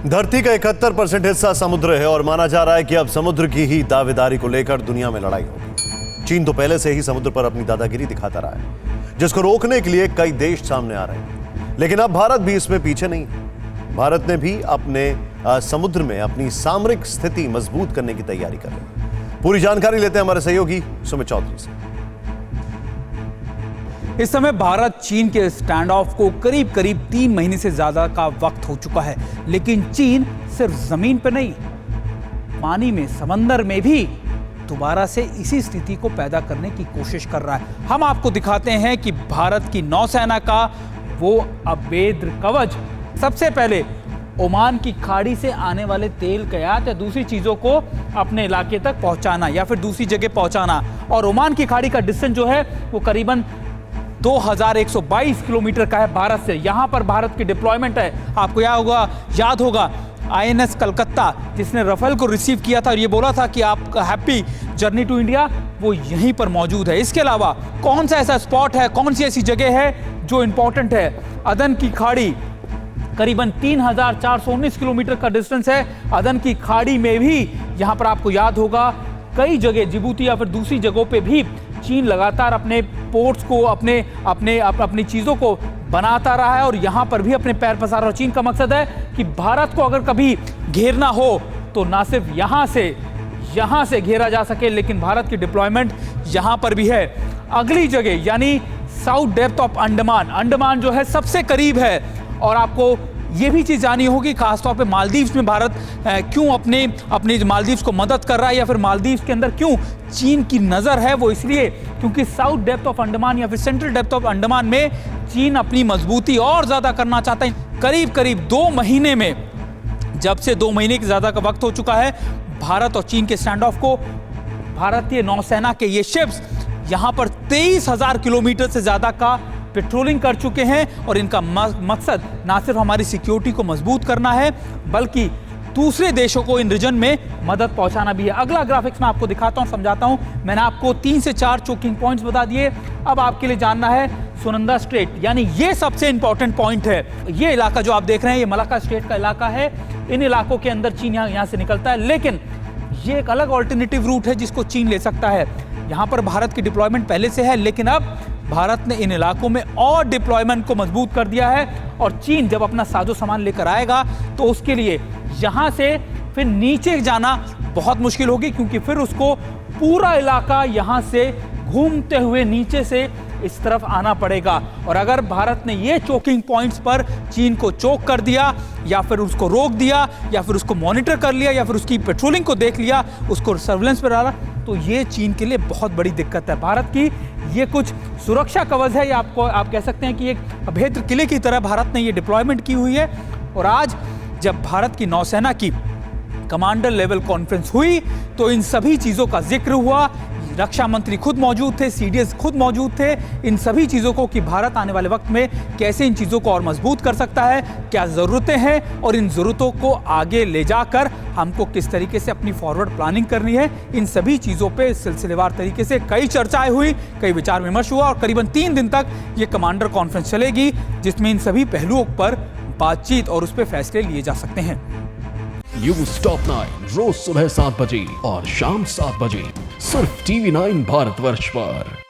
धरती का 71% हिस्सा समुद्र है और माना जा रहा है कि अब समुद्र की ही दावेदारी को लेकर दुनिया में लड़ाई होगी। चीन तो पहले से ही समुद्र पर अपनी दादागिरी दिखाता रहा है, जिसको रोकने के लिए कई देश सामने आ रहे हैं। लेकिन अब भारत भी इसमें पीछे नहीं है। भारत ने भी अपने समुद्र में अपनी सामरिक स्थिति मजबूत करने की तैयारी कर ली। पूरी जानकारी लेते हैं हमारे सहयोगी सुमित चौधरी से। इस समय भारत चीन के स्टैंड ऑफ को करीब 3 महीने से ज्यादा का वक्त हो चुका है, लेकिन चीन सिर्फ जमीन पर नहीं, पानी में, समंदर में भी दोबारा से इसी स्थिति को पैदा करने की कोशिश कर रहा है। हम आपको दिखाते हैं कि भारत की नौसेना का वो अभेद्य कवच सबसे पहले ओमान की खाड़ी से आने वाले तेल, कयात या दूसरी चीजों को अपने इलाके तक पहुंचाना या फिर दूसरी जगह पहुंचाना। और ओमान की खाड़ी का डिस्टेंस जो है वो करीबन 2122 किलोमीटर का है भारत से। यहां पर भारत की डिप्लॉयमेंट है। आपको याद होगा INS कलकत्ता, जिसने राफेल को रिसीव किया था और ये बोला था कि आप हैप्पी जर्नी टू इंडिया, वो यहीं पर मौजूद है। इसके अलावा कौन सा ऐसा स्पॉट है, कौन सी ऐसी जगह है जो इंपॉर्टेंट है? अदन की खाड़ी करीबन 3419 किलोमीटर का डिस्टेंस है। अदन की खाड़ी में भी यहां पर आपको याद होगा कई जगह, जिबूती या फिर दूसरी जगहों पे भी चीन लगातार अपने पोर्ट्स को, अपनी चीज़ों को बनाता रहा है और यहाँ पर भी अपने पैर पसार रहा है। चीन का मकसद है कि भारत को अगर कभी घेरना हो तो ना सिर्फ यहाँ से घेरा जा सके, लेकिन भारत की डिप्लॉयमेंट यहाँ पर भी है। अगली जगह यानी साउथ डेप्थ ऑफ अंडमान जो है सबसे करीब है। और आपको ये भी चीज़ जानी होगी खासतौर पे मालदीव्स में भारत क्यों अपने मालदीव्स को मदद कर रहा है या फिर मालदीव्स के अंदर क्यों चीन की नज़र है। वो इसलिए क्योंकि साउथ डेप्थ ऑफ अंडमान या फिर सेंट्रल डेप्थ ऑफ अंडमान में चीन अपनी मजबूती और ज़्यादा करना चाहता है। करीब 2 महीने में, जब से 2 महीने के ज़्यादा का वक्त हो चुका है भारत और चीन के स्टैंड ऑफ को, भारतीय नौसेना के ये शिप्स यहाँ पर 23,000 किलोमीटर से ज़्यादा का पेट्रोलिंग कर चुके हैं। और इनका मकसद ना सिर्फ हमारी सिक्योरिटी को मजबूत करना है, बल्कि दूसरे देशों को इन रीजन में मदद पहुंचाना भी है। अगला ग्राफिक्स मैं आपको दिखाता हूं, समझाता हूं। मैंने आपको 3 से 4 चोकिंग पॉइंट्स बता दिए। अब आपके लिए जानना है सुनंदा स्ट्रेट, यानी ये सबसे इंपॉर्टेंट पॉइंट है। ये इलाका जो आप देख रहे हैं, ये मलाक्का स्ट्रेट का इलाका है। इन इलाकों के अंदर चीन यहाँ से निकलता है, लेकिन ये एक अलग ऑल्टरनेटिव रूट है जिसको चीन ले सकता है। यहाँ पर भारत की डिप्लॉयमेंट पहले से है, लेकिन अब भारत ने इन इलाकों में और डिप्लॉयमेंट को मजबूत कर दिया है। और चीन जब अपना साजो सामान लेकर आएगा तो उसके लिए यहाँ से फिर नीचे जाना बहुत मुश्किल होगी, क्योंकि फिर उसको पूरा इलाका यहाँ से घूमते हुए नीचे से इस तरफ आना पड़ेगा। और अगर भारत ने ये चोकिंग पॉइंट्स पर चीन को चोक कर दिया या फिर उसको रोक दिया या फिर उसको मॉनिटर कर लिया या फिर उसकी पेट्रोलिंग को देख लिया, उसको सर्विलेंस पर डाला, तो ये चीन के लिए बहुत बड़ी दिक्कत है। भारत की ये कुछ सुरक्षा कवच है, या आप कह सकते हैं कि एक अभेद्य किले की तरह भारत ने ये डिप्लॉयमेंट की हुई है। और आज जब भारत की नौसेना की कमांडर लेवल कॉन्फ्रेंस हुई तो इन सभी चीज़ों का जिक्र हुआ। रक्षा मंत्री खुद मौजूद थे, CDS खुद मौजूद थे। इन सभी चीज़ों को कि भारत आने वाले वक्त में कैसे इन चीज़ों को और मजबूत कर सकता है, क्या ज़रूरतें हैं और इन ज़रूरतों को आगे ले जाकर हमको किस तरीके से अपनी फॉरवर्ड प्लानिंग करनी है, इन सभी चीज़ों पे सिलसिलेवार तरीके से कई चर्चाएं हुई, कई विचार विमर्श हुआ और करीबन 3 दिन तक ये कमांडर कॉन्फ्रेंस चलेगी, जिसमें इन सभी पहलुओं पर बातचीत और उस पर फैसले लिए जा सकते हैं। न्यूज़ टॉप 9 रोज सुबह 7 बजे और शाम 7 बजे सिर्फ TV9 भारतवर्ष पर।